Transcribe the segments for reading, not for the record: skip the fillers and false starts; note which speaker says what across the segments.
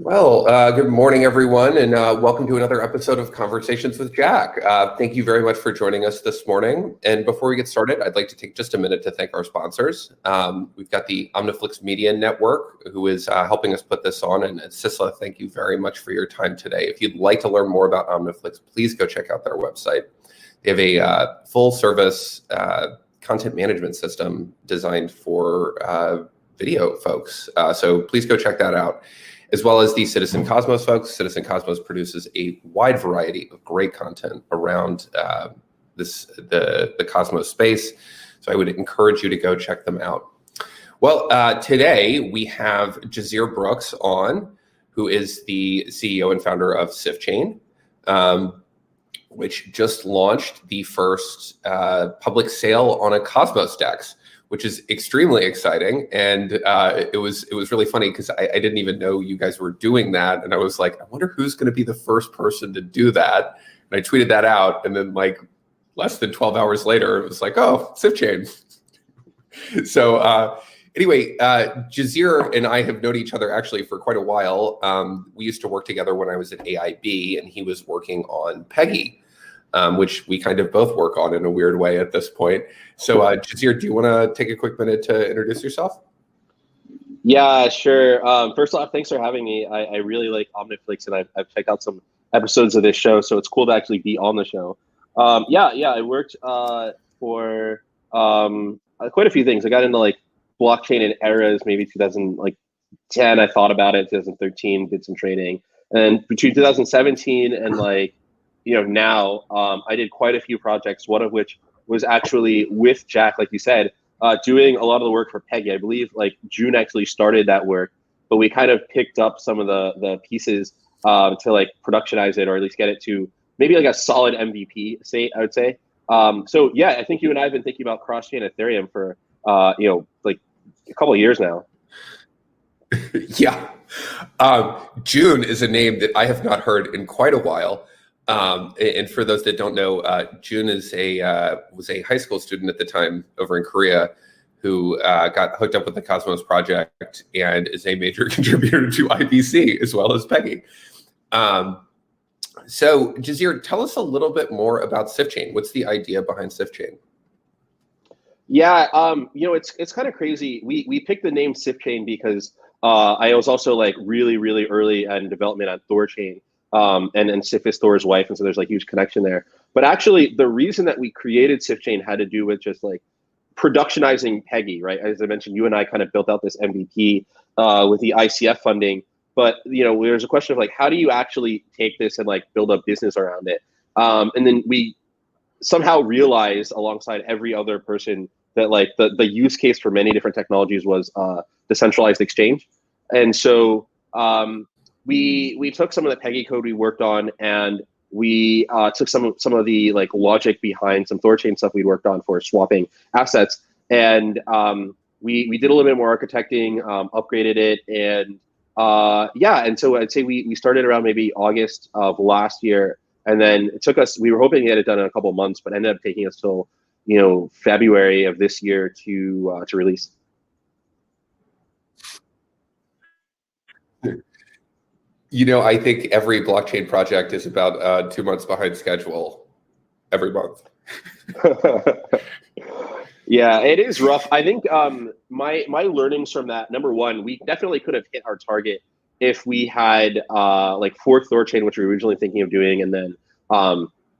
Speaker 1: Good morning, everyone, and welcome to another episode of Conversations with Jack. Thank you very much for joining us this morning. And before we get started, I'd like to take just a minute to thank our sponsors. We've got the OmniFlix Media Network, who is helping us put this on. And Sisla, thank you very much for your time today. If you'd like to learn more about OmniFlix, please go check out their website. They have a full-service content management system designed for video folks. So please go check that out. As well as the Citizen Cosmos folks. Citizen Cosmos produces a wide variety of great content around the Cosmos space. So I would encourage you to go check them out. Well, today we have Jazear Brooks on, who is the CEO and founder of Sifchain, which just launched the first public sale on a Cosmos DEX, which is extremely exciting. And it was really funny because I didn't even know you guys were doing that. And I was like, I wonder who's going to be the first person to do that. And I tweeted that out. And then like less than 12 hours later, it was like, oh, Sifchain. So anyway, Jazear and I have known each other actually for quite a while. We used to work together when I was at AIB and he was working on Peggy. Which we kind of both work on in a weird way at this point. So Jazear, do you want to take a quick minute to introduce yourself?
Speaker 2: Yeah, sure. First off, thanks for having me. I really like OmniFlix and I've checked out some episodes of this show, so it's cool to actually be on the show. I worked for quite a few things. I got into like blockchain in eras, maybe 2010. I thought about it, 2013, did some trading. And between 2017 and now I did quite a few projects, one of which was actually with Jack, like you said, doing a lot of the work for Peggy. I believe like June actually started that work, but we kind of picked up some of the pieces to like productionize it, or at least get it to maybe like a solid MVP state, I would say. So yeah, I think you and I have been thinking about cross-chain Ethereum for like a couple of years now.
Speaker 1: Yeah. June is a name that I have not heard in quite a while. And for those that don't know, June was a high school student at the time over in Korea who got hooked up with the Cosmos project and is a major contributor to IBC as well as Peggy. So Jazear, tell us a little bit more about Sifchain. What's the idea behind Sifchain?
Speaker 2: Yeah, it's kind of crazy. We picked the name Sifchain because I was also like really, really early in development on Thorchain. And Sif is Thor's wife, and so there's like huge connection there. But actually, the reason that we created Sifchain had to do with just like productionizing Peggy, right? As I mentioned, you and I kind of built out this MVP with the ICF funding. But there's a question of like, how do you actually take this and like build a business around it? And then we somehow realized, alongside every other person, that like the use case for many different technologies was decentralized exchange, and so. We took some of the Peggy code we worked on, and we took some of the like logic behind some Thorchain stuff we worked on for swapping assets, and we did a little bit more architecting, upgraded it, and and so I'd say we started around maybe August of last year, and then it took us. We were hoping to get it done in a couple of months, but ended up taking us till February of this year to release.
Speaker 1: I think every blockchain project is about 2 months behind schedule every month.
Speaker 2: Yeah, it is rough. I think my learnings from that, number one, we definitely could have hit our target if we had like forked Thorchain, which we were originally thinking of doing, and then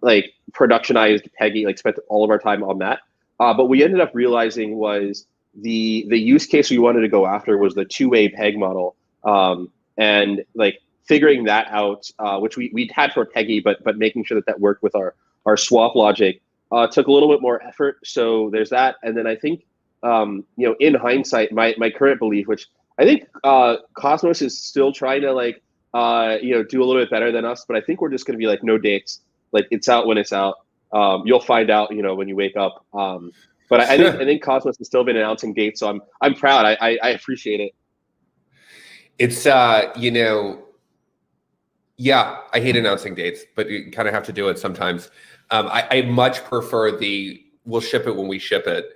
Speaker 2: like productionized Peggy, like spent all of our time on that. But we ended up realizing was the use case we wanted to go after was the two-way peg model, and like figuring that out, which we'd had for Peggy, but making sure that worked with our swap logic took a little bit more effort. So there's that. And then I think, in hindsight, my current belief, which I think Cosmos is still trying to like, do a little bit better than us, but I think we're just going to be like, no dates, like it's out when it's out. You'll find out, when you wake up. But I think Cosmos has still been announcing dates. So I'm proud. I appreciate it.
Speaker 1: It's, yeah, I hate announcing dates, but you kind of have to do it sometimes. I much prefer the we'll ship it when we ship it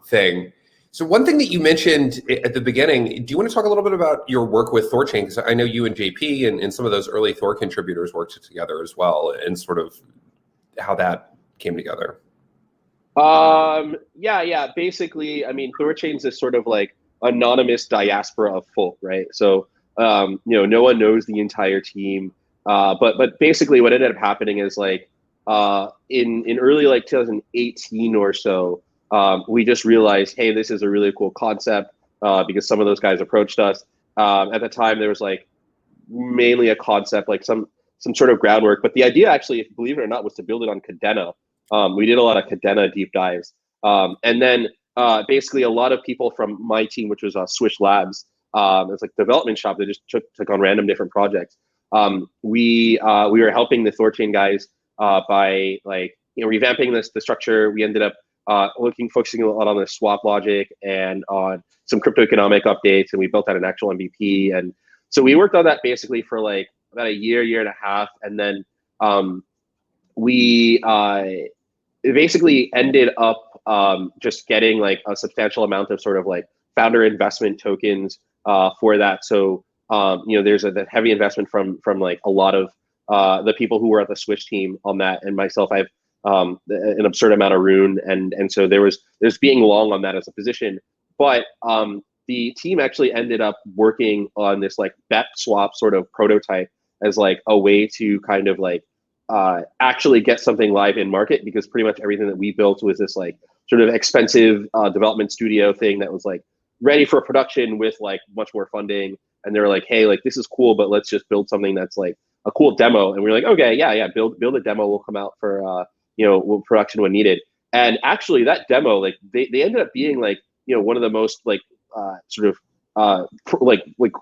Speaker 1: thing. So one thing that you mentioned at the beginning, do you want to talk a little bit about your work with Thorchain? Because I know you and JP and some of those early Thor contributors worked together as well, and sort of how that came together.
Speaker 2: Yeah. Basically, I mean, Thorchain's this sort of like anonymous diaspora of folk, right? So, no one knows the entire team. But basically, what ended up happening is like in early like 2018 or so, we just realized, hey, this is a really cool concept because some of those guys approached us. At the time, there was like mainly a concept, like some sort of groundwork. But the idea, actually, believe it or not, was to build it on Cadena. We did a lot of Cadena deep dives, and then basically a lot of people from my team, which was Swish Labs, it's like development shop that just took on random different projects. We were helping the Thorchain guys by like revamping the structure. We ended up focusing a lot on the swap logic and on some crypto economic updates, and we built out an actual MVP. And so we worked on that basically for like about a year and a half, and then we basically ended up just getting like a substantial amount of sort of like founder investment tokens for that. So there's a heavy investment from like a lot of the people who were at the Swish team on that, and myself. I have an absurd amount of Rune, and so there's being long on that as a position. But the team actually ended up working on this like BEP swap sort of prototype as like a way to kind of like actually get something live in market, because pretty much everything that we built was this like sort of expensive development studio thing that was like ready for production with like much more funding. And they were like, hey, like this is cool, but let's just build something that's like a cool demo. And we were like, okay, yeah, build a demo. We'll come out for production when needed. And actually, that demo, like they ended up being like one of the most like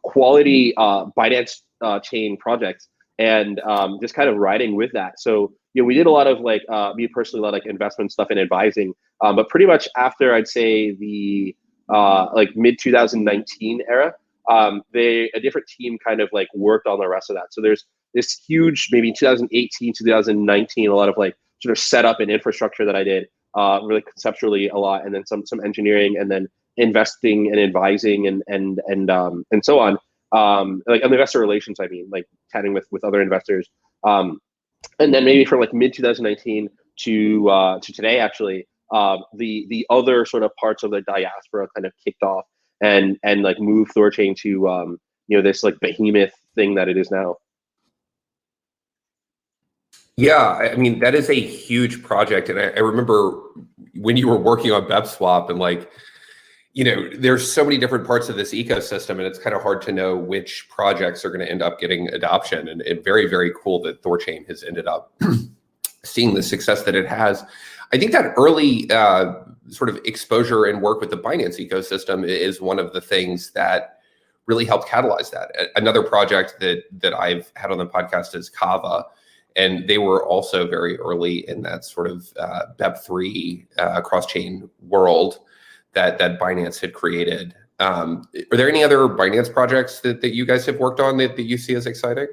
Speaker 2: quality Binance chain projects, and just kind of riding with that. So we did a lot of like me personally, a lot of like investment stuff and advising. But pretty much after I'd say the like mid 2019 era, a different team kind of like worked on the rest of that. So there's this huge, maybe 2018, 2019, a lot of like sort of setup and infrastructure that I did really conceptually a lot, and then some engineering, and then investing and advising and so on. Like on investor relations, I mean, like chatting with other investors. And then maybe from like mid 2019 to today, actually, the other sort of parts of the diaspora kind of kicked off and like moved Thorchain to this like behemoth thing that it is now.
Speaker 1: Yeah, I mean, that is a huge project. And I remember when you were working on BepSwap, and like, there's so many different parts of this ecosystem, and it's kind of hard to know which projects are going to end up getting adoption. And very, very cool that Thorchain has ended up seeing the success that it has. I think that early sort of exposure and work with the Binance ecosystem is one of the things that really helped catalyze that. Another project that I've had on the podcast is Kava. And they were also very early in that sort of BEP3 cross-chain world that Binance had created. Are there any other Binance projects that you guys have worked on that you see as exciting?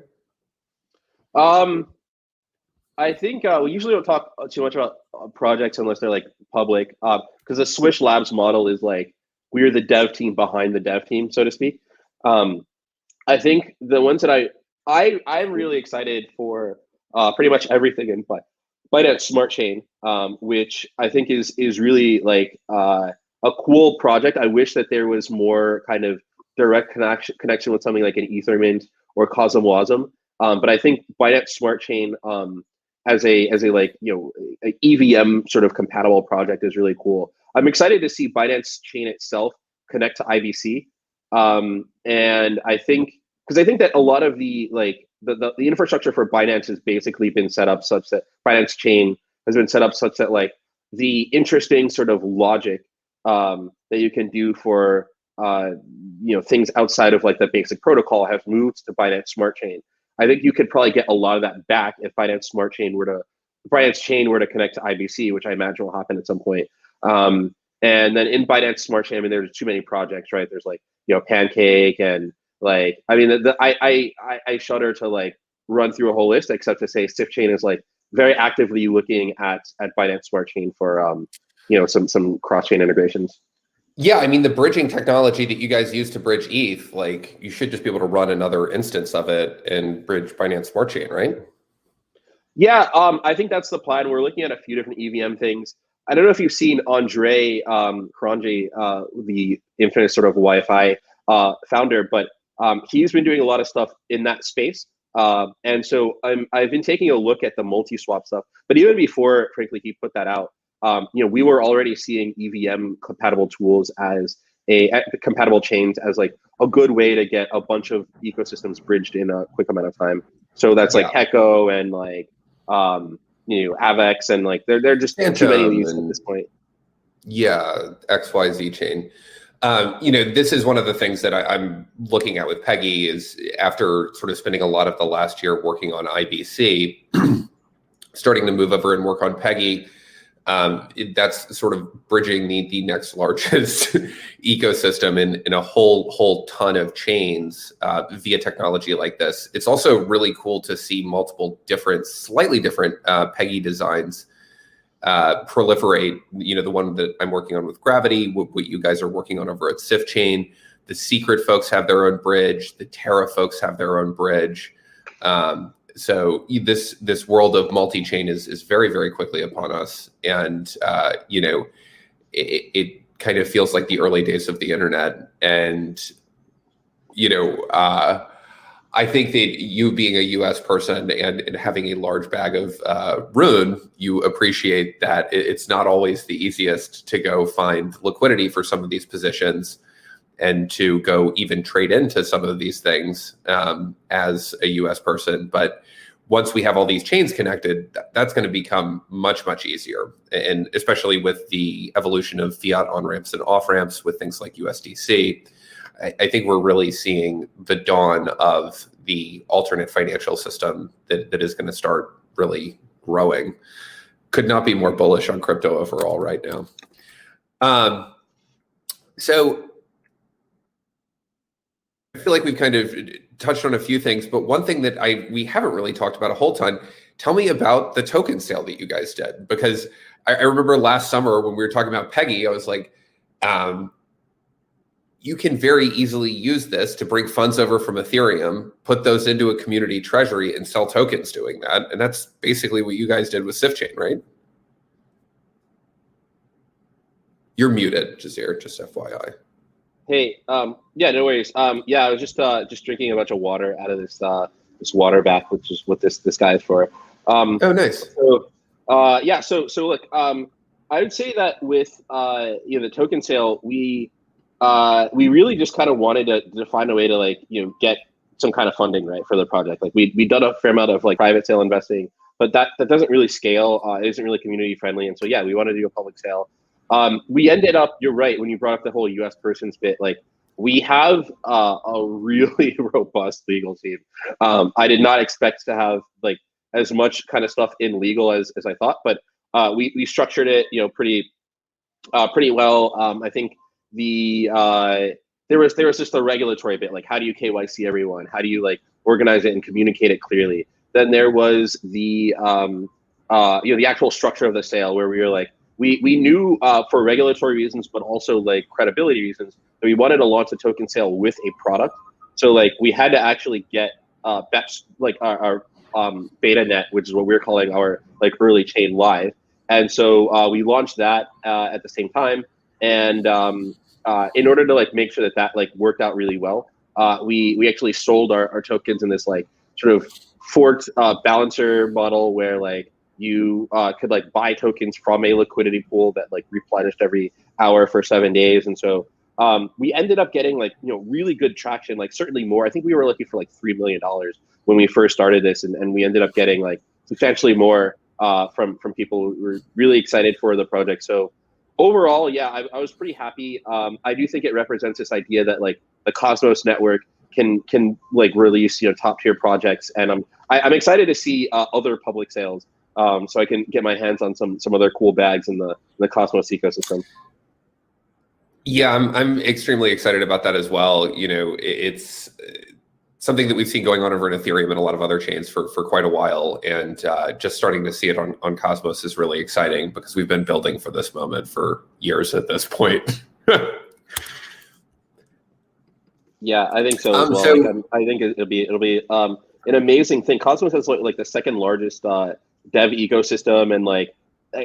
Speaker 2: I think we usually don't talk too much about projects unless they're like public, because the Swish Labs model is like we're the dev team behind the dev team, so to speak. I think the ones that I'm really excited for. Pretty much everything in Binance Smart Chain, which I think is really like a cool project. I wish that there was more kind of direct connection with something like an Ethermint or Cosmwasm. But I think Binance Smart Chain as a like an EVM sort of compatible project is really cool. I'm excited to see Binance Chain itself connect to IBC, and I think that a lot of the like the infrastructure for Binance has basically been set up such that Binance Chain has been set up such that like the interesting sort of logic that you can do for things outside of like the basic protocol have moved to Binance Smart Chain. I think you could probably get a lot of that back if Binance Chain were to connect to IBC, which I imagine will happen at some point. And then in Binance Smart Chain, I mean, there's too many projects, right? There's like Pancake and like, I mean, I shudder to like run through a whole list, except to say Sifchain is like very actively looking at Binance Smart Chain for some cross chain integrations.
Speaker 1: Yeah, I mean, the bridging technology that you guys use to bridge ETH, like you should just be able to run another instance of it and bridge Binance Smart Chain, right?
Speaker 2: Yeah, I think that's the plan. We're looking at a few different EVM things. I don't know if you've seen Andre Cronje, the infamous sort of Wi-Fi founder, but he's been doing a lot of stuff in that space. And so I've been taking a look at the multi-swap stuff. But even before, frankly, he put that out, we were already seeing EVM compatible tools as compatible chains as like a good way to get a bunch of ecosystems bridged in a quick amount of time. So that's like
Speaker 1: Yeah.
Speaker 2: Hecko and like Avex, and like they're just too many of these at this point.
Speaker 1: Yeah, XYZ chain. This is one of the things that I'm looking at with Peggy is after sort of spending a lot of the last year working on IBC, starting to move over and work on Peggy. That's sort of bridging the next largest ecosystem in a whole ton of chains via technology like this. It's also really cool to see multiple different, slightly different Peggy designs proliferate. The one that I'm working on with Gravity, what you guys are working on over at Sifchain. The Secret folks have their own bridge. The Terra folks have their own bridge. So this world of multi-chain is very, very quickly upon us. And, it kind of feels like the early days of the internet. And, I think that you being a US person and having a large bag of Rune, you appreciate that it's not always the easiest to go find liquidity for some of these positions and to go even trade into some of these things as a US person. But once we have all these chains connected, that's going to become much, much easier. And especially with the evolution of fiat on-ramps and off-ramps with things like USDC, I think we're really seeing the dawn of the alternate financial system that is going to start really growing. Could not be more bullish on crypto overall right now. So I feel like we've kind of touched on a few things, but one thing that we haven't really talked about a whole ton, tell me about the token sale that you guys did. Because I remember last summer when we were talking about Peggy, I was like, you can very easily use this to bring funds over from Ethereum, put those into a community treasury and sell tokens doing that. And that's basically what you guys did with Sifchain, right? You're muted, Jazear, just FYI.
Speaker 2: Hey, yeah, no worries. Yeah, I was just drinking a bunch of water out of this water bath, which is what this guy is for.
Speaker 1: Oh, nice.
Speaker 2: So, yeah, so look, I would say that with the token sale, we really just kind of wanted to find a way to get some kind of funding, right, for the project. Like we done a fair amount of like private sale investing, but that doesn't really scale. It isn't really community friendly, and so yeah, we wanted to do a public sale. We ended up, you're right, when you brought up the whole US persons bit, like we have a really robust legal team. I did not expect to have like as much kind of stuff in legal as I thought, but we structured it, pretty well. I think there was just the regulatory bit, like how do you KYC everyone? How do you like organize it and communicate it clearly? Then there was the actual structure of the sale where we were like, we knew for regulatory reasons, but also like credibility reasons, that we wanted to launch a token sale with a product. So like we had to actually get BEPS, like our beta net, which is what we're calling our like early chain live. And so we launched that at the same time. And in order to like make sure that like worked out really well, we actually sold our tokens in this like sort of forked balancer model where like you could like buy tokens from a liquidity pool that like replenished every hour for 7 days. And so we ended up getting like, really good traction, like certainly more. I think we were looking for like $3 million when we first started this. And we ended up getting like substantially more from people who were really excited for the project. So overall, yeah, I was pretty happy. I do think it represents this idea that like the Cosmos network can like release, top tier projects. And I'm excited to see other public sales. So I can get my hands on some other cool bags in the Cosmos ecosystem.
Speaker 1: Yeah, I'm extremely excited about that as well. It's something that we've seen going on over in Ethereum and a lot of other chains for quite a while. And just starting to see it on Cosmos is really exciting because we've been building for this moment for years at this point.
Speaker 2: Yeah, I think so as well. Like,
Speaker 1: So
Speaker 2: I think it'll be an amazing thing. Cosmos has like the second largest dev ecosystem, and like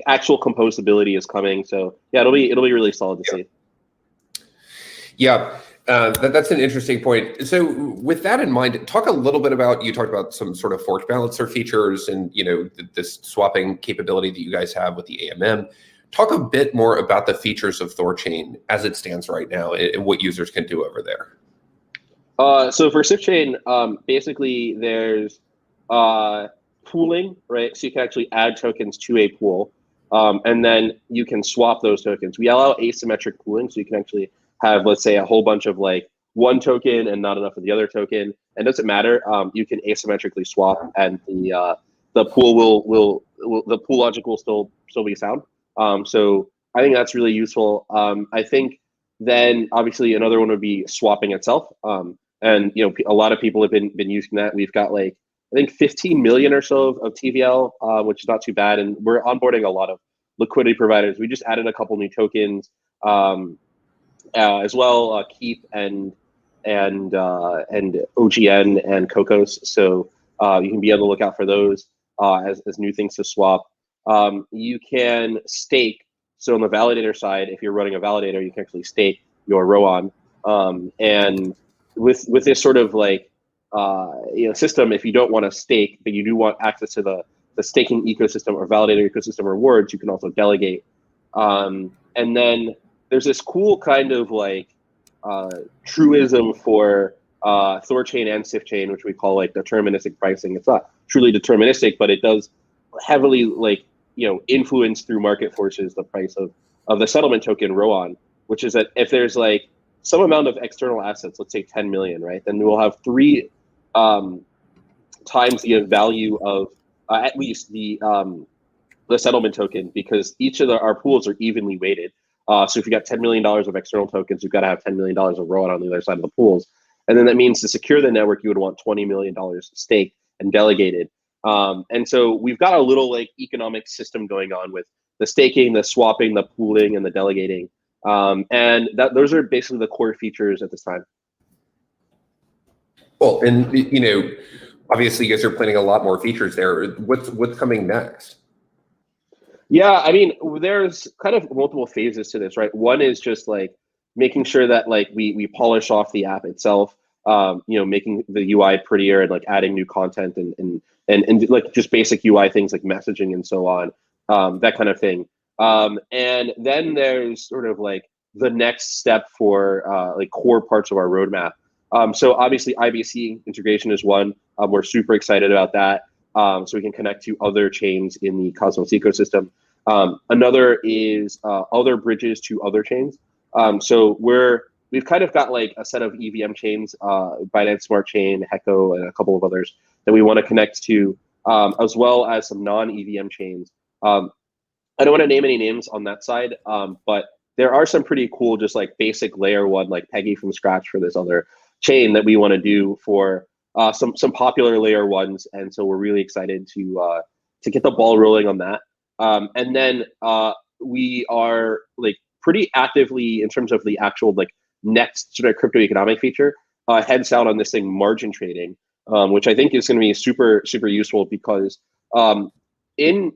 Speaker 2: actual composability is coming. So yeah, it'll be really solid to see.
Speaker 1: yeah, that's an interesting point. So with that in mind, talk a little bit about, you talked about some sort of fork balancer features and, you know, this swapping capability that you guys have with the AMM. Talk a bit more about the features of Thorchain as it stands right now and what users can do over there.
Speaker 2: So for Sifchain, basically there's pooling, right? So you can actually add tokens to a pool, and then you can swap those tokens. We allow asymmetric pooling, so you can actually have, let's say, a whole bunch of like one token and not enough of the other token. And it doesn't matter. You can asymmetrically swap, and the pool will the pool logic will still be sound. So I think that's really useful. I think then obviously another one would be swapping itself. And you know, a lot of people have been using that. We've got like I think 15 million or so of TVL, which is not too bad, and we're onboarding a lot of liquidity providers. We just added a couple new tokens as well, Keep and OGN and Cocos. So you can be on the lookout for those as new things to swap. You can stake. So on the validator side, if you're running a validator, you can actually stake your ROAN. And with this sort of like system, if you don't want to stake but you do want access to the staking ecosystem or validator ecosystem rewards, you can also delegate. And then there's this cool kind of like truism for Thorchain and Sifchain, which we call like deterministic pricing. It's not truly deterministic, but it does heavily like influence through market forces the price of the settlement token ROAN, which is that if there's like some amount of external assets, let's say 10 million, right? Then we'll have 3 times the value of at least the settlement token, because each of our pools are evenly weighted. So if you got $10 million of external tokens, you've got to have $10 million of ROAN on the other side of the pools. And then that means to secure the network, you would want $20 million staked and delegated. And so we've got a little like economic system going on with the staking, the swapping, the pooling, and the delegating. And those are basically the core features at this time.
Speaker 1: Well, and obviously you guys are planning a lot more features there. What's coming next?
Speaker 2: Yeah, I mean, there's kind of multiple phases to this, right? One is just like making sure that like we polish off the app itself, making the UI prettier and like adding new content and like just basic UI things like messaging and so on, that kind of thing. And then there's sort of like the next step for like core parts of our roadmap. So obviously IBC integration is one. We're super excited about that. So we can connect to other chains in the Cosmos ecosystem. Another is other bridges to other chains. So we've kind of got like a set of EVM chains, Binance Smart Chain, Hecko, and a couple of others that we want to connect to, as well as some non-EVM chains. I don't want to name any names on that side, but there are some pretty cool, just like basic layer one, like Peggy from scratch for this other chain that we want to do for some popular layer ones, and so we're really excited to get the ball rolling on that. And then we are like pretty actively in terms of the actual like next sort of crypto economic feature, heads down on this thing, margin trading, which I think is going to be super useful because in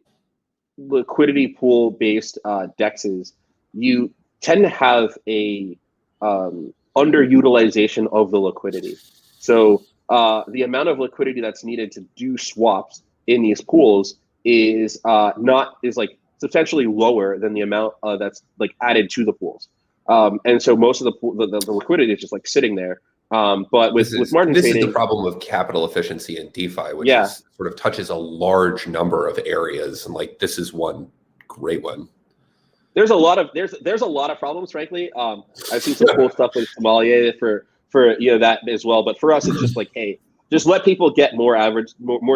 Speaker 2: liquidity pool based dexes, you tend to have a underutilization of the liquidity. So the amount of liquidity that's needed to do swaps in these pools is like substantially lower than the amount that's like added to the pools. And so most of the liquidity is just like sitting there. But with margin trading,
Speaker 1: this is the problem of capital efficiency in DeFi, which is sort of touches a large number of areas, and like this is one great one.
Speaker 2: There's a lot of problems, frankly. I've seen some cool stuff with Somalia for that as well. But for us, it's just like, hey, just let people get more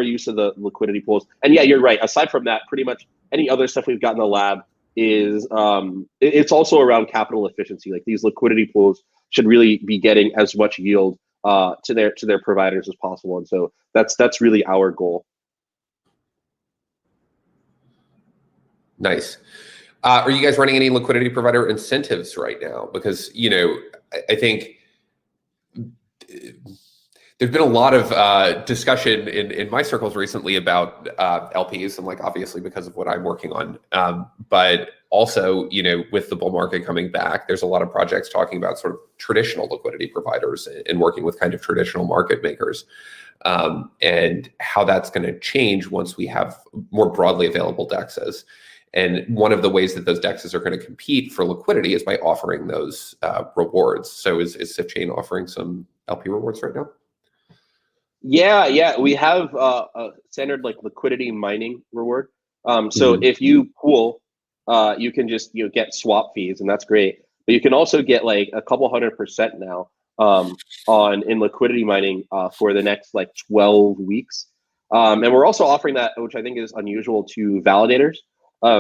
Speaker 2: use of the liquidity pools. And yeah, you're right. Aside from that, pretty much any other stuff we've got in the lab is it's also around capital efficiency. Like these liquidity pools should really be getting as much yield to their providers as possible. And so that's really our goal.
Speaker 1: Nice. Are you guys running any liquidity provider incentives right now? Because I think there's been a lot of discussion in my circles recently about LPs, and like obviously because of what I'm working on, but also, with the bull market coming back, there's a lot of projects talking about sort of traditional liquidity providers and working with kind of traditional market makers, and how that's going to change once we have more broadly available DEXs. And one of the ways that those DEXs are going to compete for liquidity is by offering those rewards. So is Sifchain offering some LP rewards right now?
Speaker 2: Yeah, we have a standard like liquidity mining reward. So if you pool, you can just get swap fees, and that's great. But you can also get like a couple 100% now in liquidity mining for the next like 12 weeks. And we're also offering that, which I think is unusual, to validators.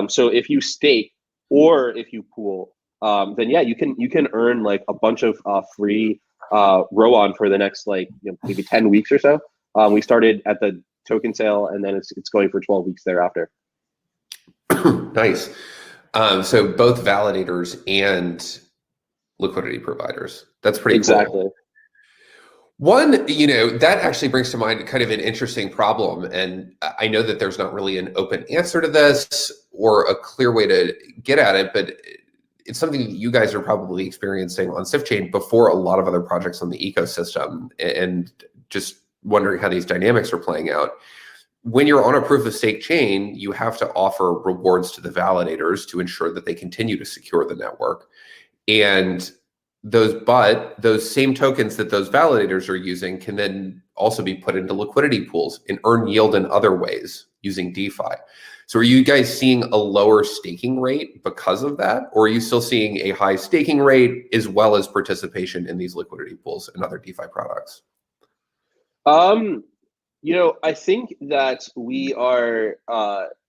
Speaker 2: So if you stake or if you pool, then yeah, you can earn like a bunch of free ROAN for the next like maybe 10 weeks or so. We started at the token sale, and then it's going for 12 weeks thereafter.
Speaker 1: Nice. So both validators and liquidity providers. That's pretty
Speaker 2: exactly.
Speaker 1: Cool. One, that actually brings to mind kind of an interesting problem. And I know that there's not really an open answer to this or a clear way to get at it, but it's something that you guys are probably experiencing on Sifchain before a lot of other projects on the ecosystem, and just wondering how these dynamics are playing out. When you're on a proof of stake chain, you have to offer rewards to the validators to ensure that they continue to secure the network. And those same tokens that those validators are using can then also be put into liquidity pools and earn yield in other ways using DeFi. So are you guys seeing a lower staking rate because of that? Or are you still seeing a high staking rate as well as participation in these liquidity pools and other DeFi products?
Speaker 2: I think that we are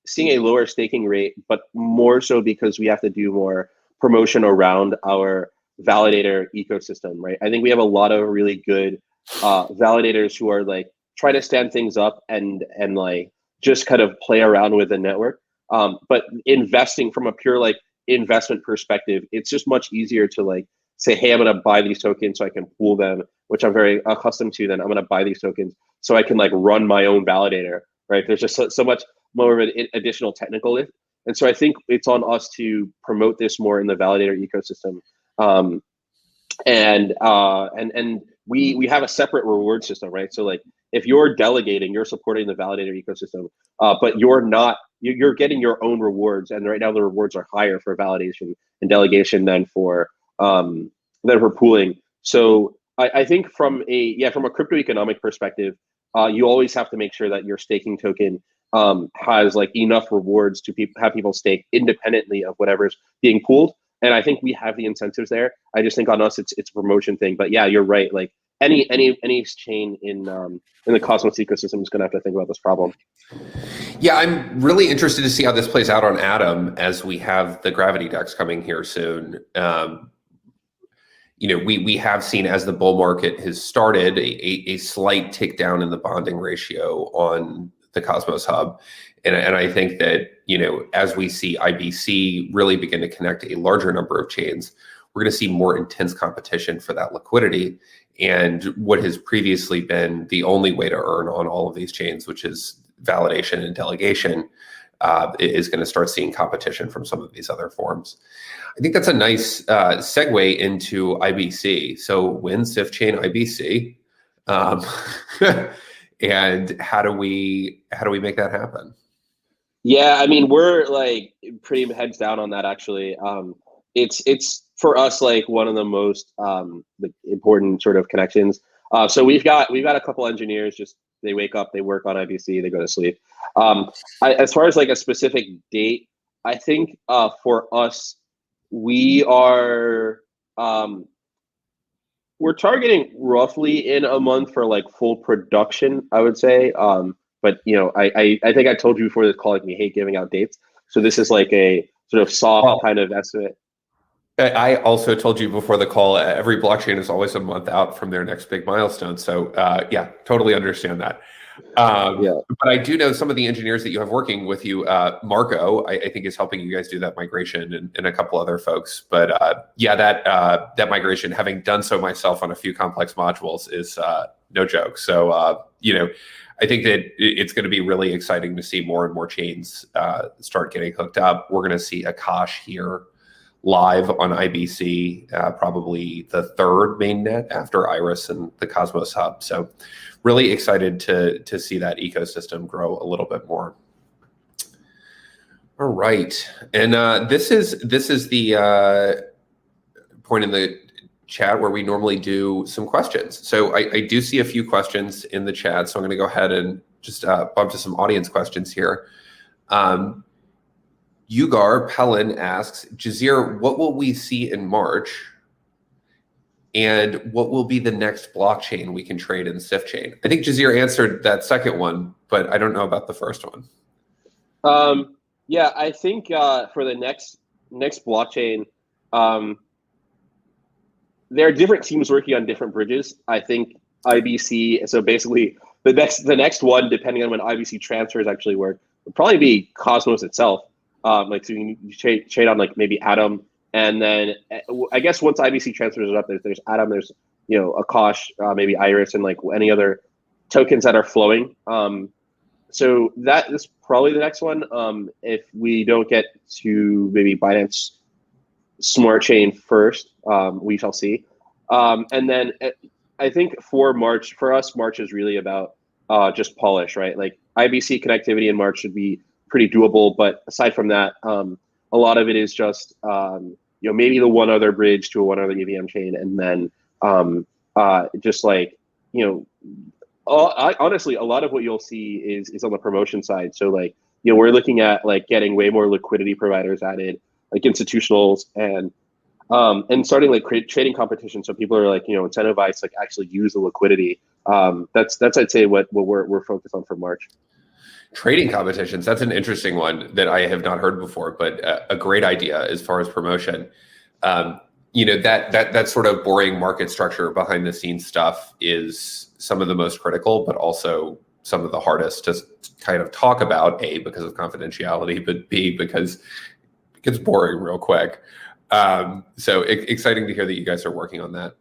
Speaker 2: seeing a lower staking rate, but more so because we have to do more promotion around our validator ecosystem, right? I think we have a lot of really good validators who are like trying to stand things up and like just kind of play around with the network. But investing from a pure like investment perspective, it's just much easier to like say, hey, I'm going to buy these tokens so I can pool them, which I'm very accustomed to. Then I'm going to buy these tokens so I can like run my own validator, right? There's just so much more of an additional technical lift. And so I think it's on us to promote this more in the validator ecosystem. And we have a separate reward system, right? So like if you're delegating, you're supporting the validator ecosystem, but you're getting your own rewards. And right now the rewards are higher for validation and delegation than for pooling. So I think from a crypto economic perspective, you always have to make sure that your staking token has like enough rewards to have people stake independently of whatever's being pooled. And I think we have the incentives there. I just think on us, it's a promotion thing. But yeah, you're right. Like any chain in the Cosmos ecosystem is going to have to think about this problem.
Speaker 1: Yeah, I'm really interested to see how this plays out on Atom as we have the Gravity DEX coming here soon. We have seen, as the bull market has started, a slight tick down in the bonding ratio on the Cosmos Hub. And I think that, as we see IBC really begin to connect a larger number of chains, we're going to see more intense competition for that liquidity. And what has previously been the only way to earn on all of these chains, which is validation and delegation, is going to start seeing competition from some of these other forms. I think that's a nice segue into IBC. So when Sifchain IBC, and how do we make that happen?
Speaker 2: Yeah, I mean, we're like pretty heads down on that actually. It's for us like one of the most like important sort of connections. So we've got a couple engineers, just they wake up, they work on IBC, they go to sleep. As far as like a specific date, I think for us, we are we're targeting roughly in a month for like full production, I would say. But I think I told you before this call, like we hate giving out dates. So this is like a sort of soft kind of estimate.
Speaker 1: I also told you before the call, every blockchain is always a month out from their next big milestone. So yeah, totally understand that. But I do know some of the engineers that you have working with you. Marco, I think, is helping you guys do that migration, and a couple other folks. But yeah, that migration, having done so myself on a few complex modules, is no joke. So I think that it's going to be really exciting to see more and more chains start getting hooked up. We're going to see Akash here live on IBC, probably the third mainnet after Iris and the Cosmos Hub. So really excited to see that ecosystem grow a little bit more. All right, and this is the point in the chat where we normally do some questions. So I do see a few questions in the chat, so I'm going to go ahead and just bump to some audience questions here. Ugar Pellin asks, Jazear, what will we see in March? And what will be the next blockchain we can trade in Sifchain? I think Jazear answered that second one, but I don't know about the first one.
Speaker 2: Yeah, I think for the next blockchain, there are different teams working on different bridges. I think IBC, so basically the next one, depending on when IBC transfers actually work, would probably be Cosmos itself. So you trade on like maybe Atom, and then I guess once IBC transfers it up, there's Atom, there's Akash, maybe Iris, and like any other tokens that are flowing. So that is probably the next one. If we don't get to maybe Binance Smart Chain first, we shall see. And then I think for us, March is really about just polish, right? Like IBC connectivity in March should be pretty doable, but aside from that, a lot of it is just maybe the one other bridge to one other EVM chain, and then just like honestly, a lot of what you'll see is on the promotion side. So like we're looking at like getting way more liquidity providers added, like institutionals, and starting like trading competition, so people are like incentivized to like actually use the liquidity. That's I'd say what we're focused on for March.
Speaker 1: Trading competitions, that's an interesting one that I have not heard before, but a great idea as far as promotion. That sort of boring market structure behind the scenes stuff is some of the most critical, but also some of the hardest to kind of talk about, A, because of confidentiality, but B, because it gets boring real quick. So exciting to hear that you guys are working on that.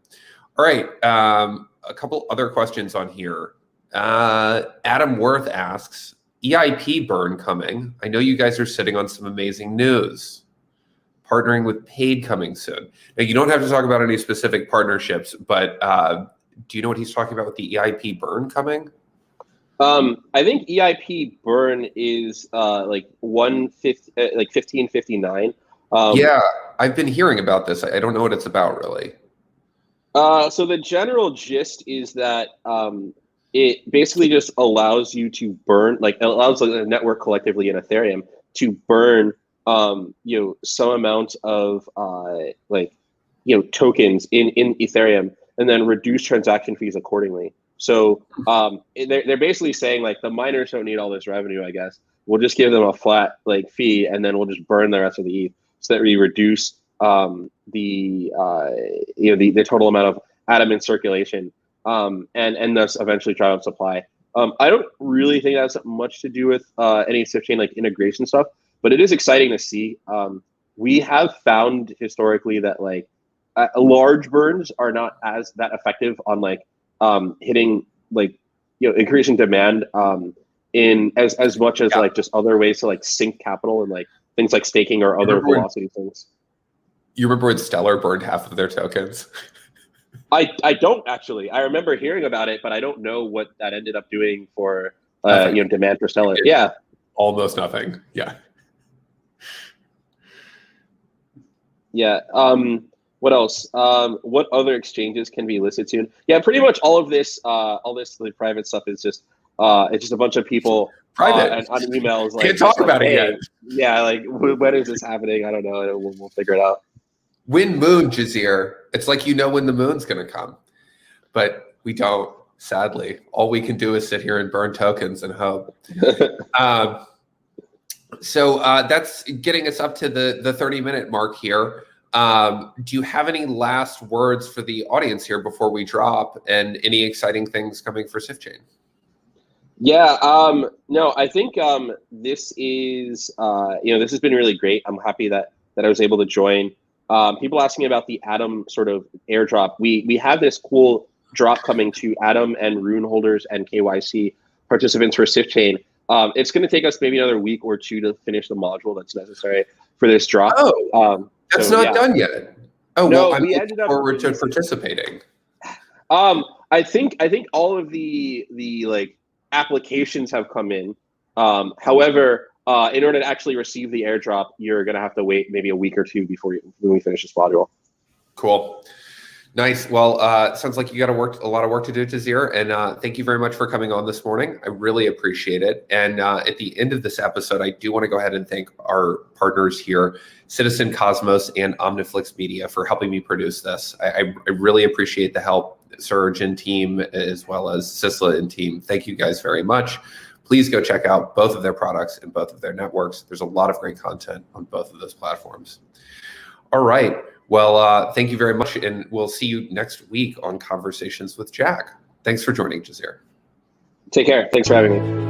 Speaker 1: All right, a couple other questions on here. Adam Worth asks, EIP burn coming. I know you guys are sitting on some amazing news. Partnering with Paid coming soon. Now, you don't have to talk about any specific partnerships, but do you know what he's talking about with the EIP burn coming?
Speaker 2: I think EIP burn is like 1559.
Speaker 1: Yeah, I've been hearing about this. I don't know what it's about really.
Speaker 2: So the general gist is that it basically just allows you to burn, like it allows the network collectively in Ethereum to burn, some amount of tokens in Ethereum, and then reduce transaction fees accordingly. So they're basically saying like the miners don't need all this revenue. I guess we'll just give them a flat like fee, and then we'll just burn the rest of the ETH, so that we reduce the total amount of Atom in circulation. And thus eventually drive up supply. I don't really think that's much to do with any Sifchain like integration stuff, but it is exciting to see. We have found historically that like large burns are not that effective on like hitting like increasing demand in as much as like just other ways to like sink capital and like things like staking or other velocity things.
Speaker 1: You remember when Stellar burned half of their tokens?
Speaker 2: I don't actually. I remember hearing about it, but I don't know what that ended up doing for demand for Stellar. Yeah,
Speaker 1: almost nothing. Yeah.
Speaker 2: Yeah. What else? What other exchanges can be listed soon? Yeah, pretty much all this like, private stuff is just it's just a bunch of people
Speaker 1: private
Speaker 2: and on emails. Like,
Speaker 1: can't talk about it yet.
Speaker 2: Yeah, like when is this happening? I don't know. We'll figure it out.
Speaker 1: When moon, Jazear. It's like when the moon's going to come, but we don't. Sadly, all we can do is sit here and burn tokens and hope. So that's getting us up to the 30-minute mark here. Do you have any last words for the audience here before we drop, and any exciting things coming for Sifchain?
Speaker 2: Yeah, no, I think this is this has been really great. I'm happy that I was able to join. People asking about the Atom sort of airdrop. We have this cool drop coming to Atom and Rune holders and KYC participants for Sifchain. It's going to take us maybe another week or two to finish the module that's necessary for this drop.
Speaker 1: Oh, that's not done yet. Oh,
Speaker 2: no,
Speaker 1: well, I'm
Speaker 2: we
Speaker 1: looking
Speaker 2: ended up
Speaker 1: forward to participating.
Speaker 2: I think all of the like applications have come in. However, in order to actually receive the airdrop, you're gonna have to wait maybe a week or two when we finish this module.
Speaker 1: Cool. Nice. Well, sounds like you got a lot of work to do, Jazear, and thank you very much for coming on this morning. I really appreciate it. And at the end of this episode, I do want to go ahead and thank our partners here, Citizen Cosmos and OmniFlix Media, for helping me produce this. I really appreciate the help, Surge and team, as well as Sisla and team. Thank you guys very much. Please go check out both of their products and both of their networks. There's a lot of great content on both of those platforms. All right. Well, thank you very much, and we'll see you next week on Conversations with Jack. Thanks for joining, Jazear.
Speaker 2: Take care. Thanks for having me.